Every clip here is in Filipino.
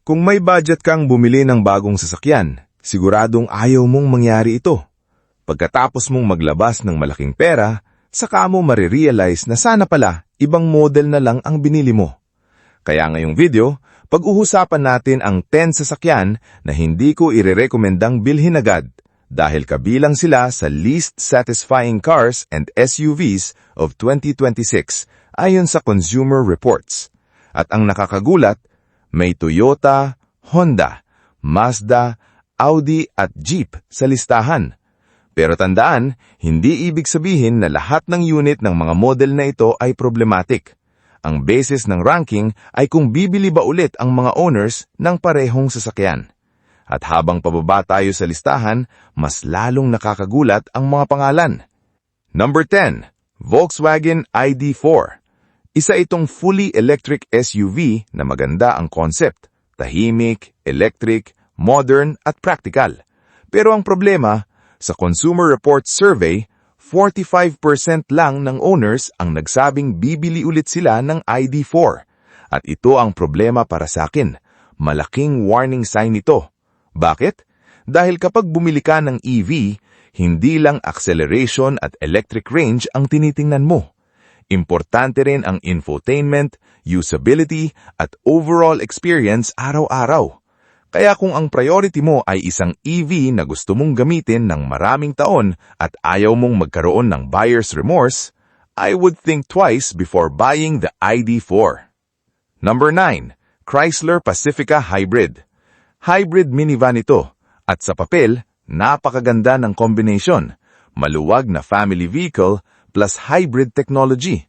Kung may budget kang bumili ng bagong sasakyan, siguradong ayaw mong mangyari ito. Pagkatapos mong maglabas ng malaking pera, saka mo marirealize na sana pala ibang model na lang ang binili mo. Kaya ngayong video, pag-uhusapan natin ang 10 sasakyan na hindi ko irerekomendang bilhin agad dahil kabilang sila sa least satisfying cars and SUVs of 2026 ayon sa Consumer Reports. At ang nakakagulat, may Toyota, Honda, Mazda, Audi at Jeep sa listahan. Pero tandaan, hindi ibig sabihin na lahat ng unit ng mga model na ito ay problematic. Ang basis ng ranking ay kung bibili ba ulit ang mga owners ng parehong sasakyan. At habang pababa tayo sa listahan, mas lalong nakakagulat ang mga pangalan. Number 10, Volkswagen ID4. Isa itong fully electric SUV na maganda ang concept, tahimik, electric, modern at practical. Pero ang problema, sa Consumer Reports survey, 45% lang ng owners ang nagsabing bibili ulit sila ng ID4. At ito ang problema para sa akin. Malaking warning sign ito. Bakit? Dahil kapag bumili ka ng EV, hindi lang acceleration at electric range ang tinitingnan mo. Importante rin ang infotainment, usability, at overall experience araw-araw. Kaya kung ang priority mo ay isang EV na gusto mong gamitin ng maraming taon at ayaw mong magkaroon ng buyer's remorse, I would think twice before buying the ID4. Number 9, Chrysler Pacifica Hybrid. Hybrid minivan ito, at sa papel, napakaganda ng combination, maluwag na family vehicle plus hybrid technology.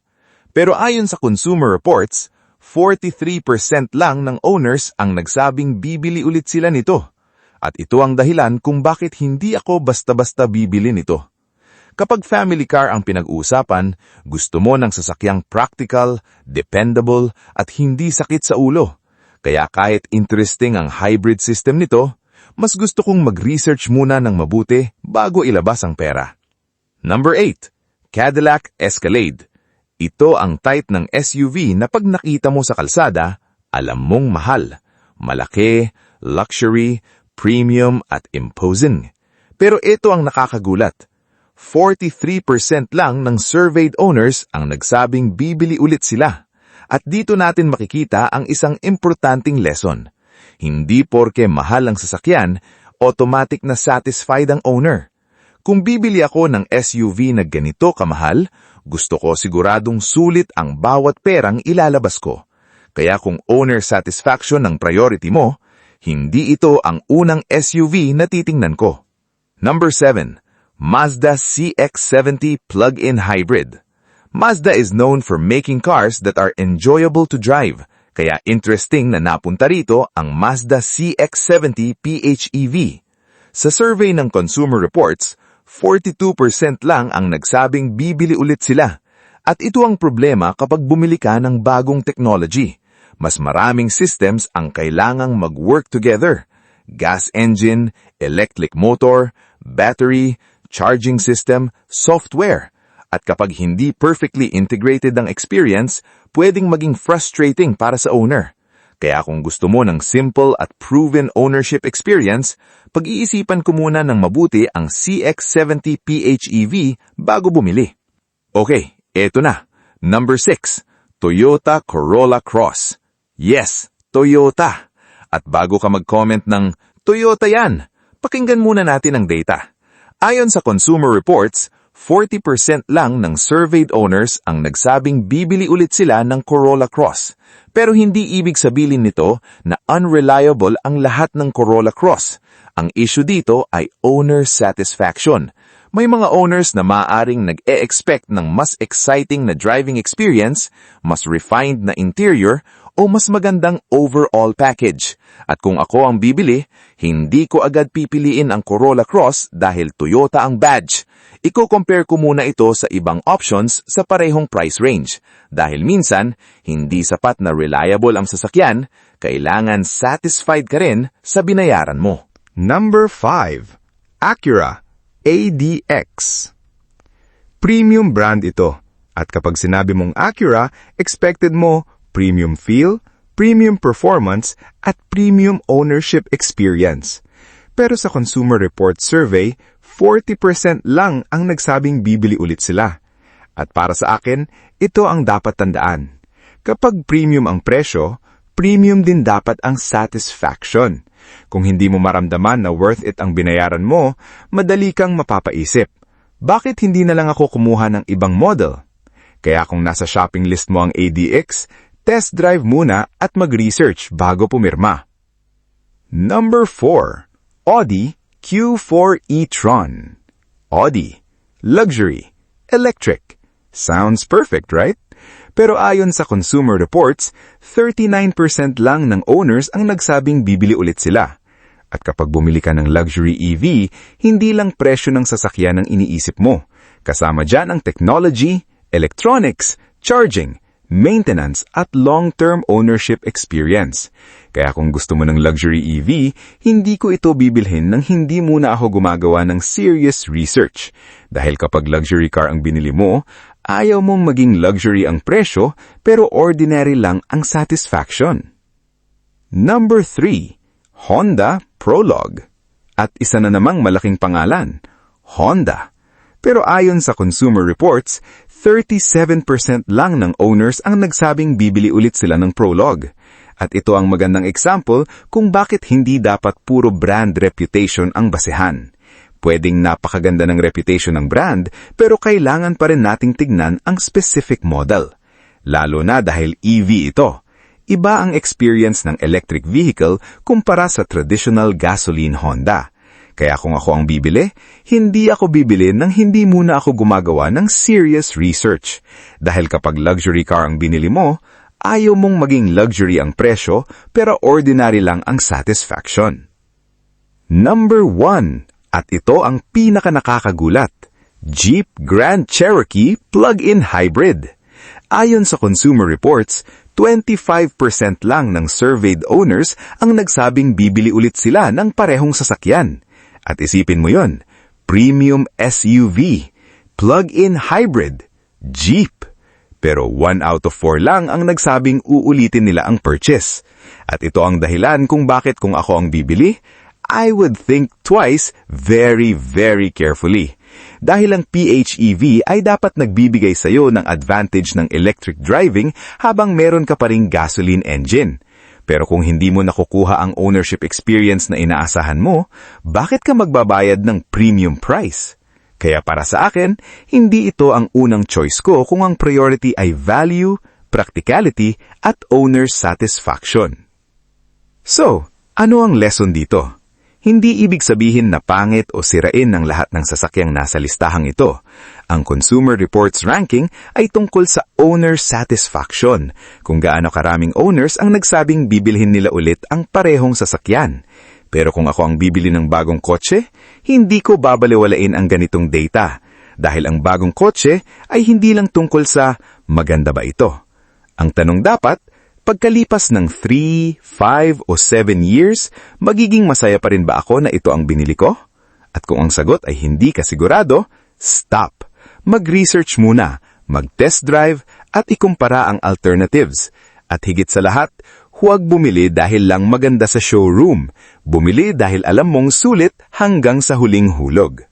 Pero ayon sa Consumer Reports, 43% lang ng owners ang nagsabing bibili ulit sila nito. At ito ang dahilan kung bakit hindi ako basta-basta bibili nito. Kapag family car ang pinag-uusapan, gusto mo ng sasakyang practical, dependable, at hindi sakit sa ulo. Kaya kahit interesting ang hybrid system nito, mas gusto kong mag-research muna ng mabuti bago ilabas ang pera. Number 8. Cadillac Escalade. Ito ang type ng SUV na pag nakita mo sa kalsada, alam mong mahal. Malaki, luxury, premium at imposing. Pero ito ang nakakagulat. 43% lang ng surveyed owners ang nagsabing bibili ulit sila. At dito natin makikita ang isang importanting lesson. Hindi porke mahal ang sasakyan, automatic na satisfied ang owner. Kung bibili ako ng SUV na ganito kamahal, gusto ko siguradong sulit ang bawat perang ilalabas ko. Kaya kung owner satisfaction ang priority mo, hindi ito ang unang SUV na titingnan ko. Number 7. Mazda CX-70 Plug-in Hybrid. Mazda is known for making cars that are enjoyable to drive, kaya interesting na napunta rito ang Mazda CX-70 PHEV. Sa survey ng Consumer Reports, 42% lang ang nagsabing bibili ulit sila. At ito ang problema kapag bumili ka ng bagong technology. Mas maraming systems ang kailangang mag-work together. Gas engine, electric motor, battery, charging system, software. At kapag hindi perfectly integrated ang experience, pwedeng maging frustrating para sa owner. Kaya kung gusto mo ng simple at proven ownership experience, pag-iisipan ko muna ng mabuti ang CX-70 PHEV bago bumili. Okay, eto na. Number 6, Toyota Corolla Cross. Yes, Toyota. At bago ka mag-comment ng, Toyota yan, pakinggan muna natin ang data. Ayon sa Consumer Reports, 40% lang ng surveyed owners ang nagsabing bibili ulit sila ng Corolla Cross. Pero hindi ibig sabihin nito na unreliable ang lahat ng Corolla Cross. Ang issue dito ay owner satisfaction. May mga owners na maaaring nag-e-expect ng mas exciting na driving experience, mas refined na interior, o mas magandang overall package. At kung ako ang bibili, hindi ko agad pipiliin ang Corolla Cross dahil Toyota ang badge. Iko-compare ko muna ito sa ibang options sa parehong price range. Dahil minsan, hindi sapat na reliable ang sasakyan, kailangan satisfied ka rin sa binayaran mo. Number 5. Acura ADX. Premium brand ito. At kapag sinabi mong Acura, expected mo premium feel, premium performance, at premium ownership experience. Pero sa Consumer Reports Survey, 40% lang ang nagsabing bibili ulit sila. At para sa akin, ito ang dapat tandaan. Kapag premium ang presyo, premium din dapat ang satisfaction. Kung hindi mo maramdaman na worth it ang binayaran mo, madali kang mapapaisip. Bakit hindi na lang ako kumuha ng ibang model? Kaya kung nasa shopping list mo ang ADX, test drive muna at mag-research bago pumirma. Number 4. Audi Q4 e-tron. Audi. Luxury. Electric. Sounds perfect, right? Pero ayon sa Consumer Reports, 39% lang ng owners ang nagsabing bibili ulit sila. At kapag bumili ka ng luxury EV, hindi lang presyo ng sasakyan ang iniisip mo. Kasama dyan ang technology, electronics, charging, maintenance at long-term ownership experience. Kaya kung gusto mo ng luxury EV, hindi ko ito bibilhin nang hindi muna ako gumagawa ng serious research. Dahil kapag luxury car ang binili mo, ayaw mong maging luxury ang presyo pero ordinary lang ang satisfaction. Number 3. Honda Prologue. At isa na namang malaking pangalan, Honda. Pero ayon sa Consumer Reports, 37% lang ng owners ang nagsabing bibili ulit sila ng Prologue. At ito ang magandang example kung bakit hindi dapat puro brand reputation ang basehan. Pwedeng napakaganda ng reputation ng brand, pero kailangan pa rin nating tignan ang specific model. Lalo na dahil EV ito. Iba ang experience ng electric vehicle kumpara sa traditional gasoline Honda. Kaya kung ako ang bibili, hindi ako bibili nang hindi muna ako gumagawa ng serious research. Dahil kapag luxury car ang binili mo, ayaw mong maging luxury ang presyo pero ordinary lang ang satisfaction. Number 1. At ito ang pinaka-nakakagulat, Jeep Grand Cherokee Plug-in Hybrid. Ayon sa Consumer Reports, 25% lang ng surveyed owners ang nagsabing bibili ulit sila ng parehong sasakyan. At isipin mo yon, premium SUV, plug-in hybrid, Jeep. Pero 1 out of 4 lang ang nagsabing uulitin nila ang purchase. At ito ang dahilan kung bakit kung ako ang bibili, I would think twice very, very carefully. Dahil ang PHEV ay dapat nagbibigay sa'yo ng advantage ng electric driving habang meron ka pa ring gasoline engine. Pero kung hindi mo nakukuha ang ownership experience na inaasahan mo, bakit ka magbabayad ng premium price? Kaya para sa akin, hindi ito ang unang choice ko kung ang priority ay value, practicality, at owner satisfaction. So, ano ang lesson dito? Hindi ibig sabihin na pangit o sirain ng lahat ng sasakyang nasa listahang ito. Ang Consumer Reports ranking ay tungkol sa owner satisfaction, kung gaano karaming owners ang nagsabing bibilhin nila ulit ang parehong sasakyan. Pero kung ako ang bibili ng bagong kotse, hindi ko babaliwalain ang ganitong data. Dahil ang bagong kotse ay hindi lang tungkol sa maganda ba ito. Ang tanong dapat, pagkalipas ng 3, 5 o 7 years, magiging masaya pa rin ba ako na ito ang binili ko? At kung ang sagot ay hindi ka sigurado, stop. Mag-research muna, mag-test drive at ikumpara ang alternatives. At higit sa lahat, huwag bumili dahil lang maganda sa showroom. Bumili dahil alam mong sulit hanggang sa huling hulog.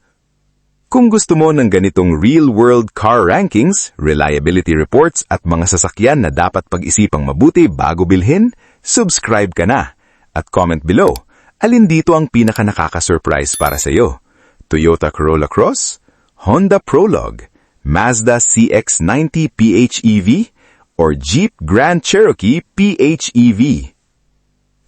Kung gusto mo ng ganitong real-world car rankings, reliability reports at mga sasakyan na dapat pag-isipang mabuti bago bilhin, subscribe ka na. At comment below, alin dito ang pinaka-nakaka-surprise para sa iyo? Toyota Corolla Cross, Honda Prologue, Mazda CX-90 PHEV, or Jeep Grand Cherokee PHEV?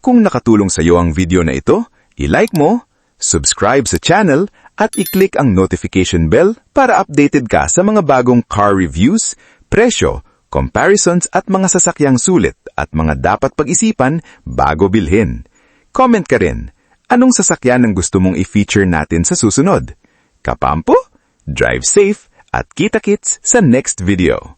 Kung nakatulong sa iyo ang video na ito, i-like mo, subscribe sa channel, at i-click ang notification bell para updated ka sa mga bagong car reviews, presyo, comparisons at mga sasakyang sulit at mga dapat pag-isipan bago bilhin. Comment ka rin, anong sasakyan ang gusto mong i-feature natin sa susunod? Kapampo, drive safe at kita-kits sa next video.